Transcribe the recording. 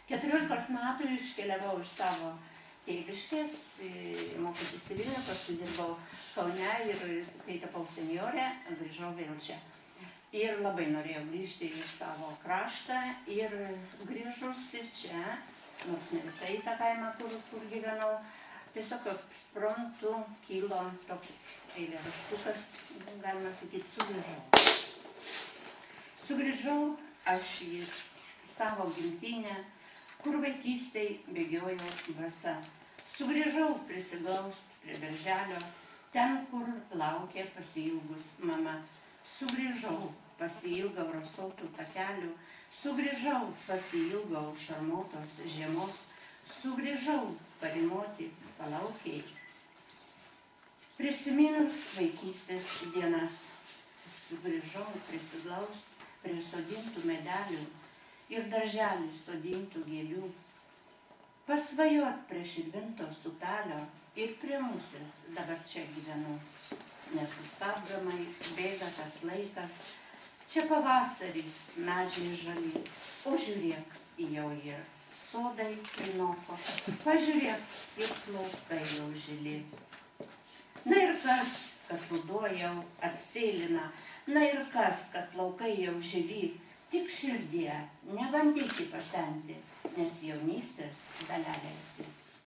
14 metų iškeliavau iš savo tėviškės, mokytis į Vilnių, paskui dirbau Kaune ir kai tapau senjorė, grįžau vėl čia. Ir labai norėjau grįžti į savo kraštą ir grįžusi čia, nors ne visai tą kaimą, kur gyvenau, tiesiog prontu kilo toks eilėraštukas, galima sakyti, sugrįžau. Sugrįžau aš į savo gimtinę, kur vaikystėj bėgiojau basa. Sugrįžau prisiglaust prie darželio, ten, kur laukė pasiilgus mama. Sugrįžau, pasiilgau rasotų takelių, sugrįžau, pasiilgau šarmotos žiemos, sugrįžau parimoti palaukiai. Prisiminus vaikystės dienas, sugrįžau prisiglaust prie sodintų medelių ir darželių sodintų gėlių. Pasvajot prie Širvintos upelio ir prie musės dabar čia gyvenu. Nesustabdomai bėga tas laikas, čia pavasaris, medžiai žali, o žiūrėk, jau ir sodai prinoko, pažiūrėk, ir plaukai jau žili. Na ir kas, kad ruduo jau atsėlina, na ir kas, kad plaukai jau žili, tik širdie nebandyti pasenti, nes jaunystės dalelė esi.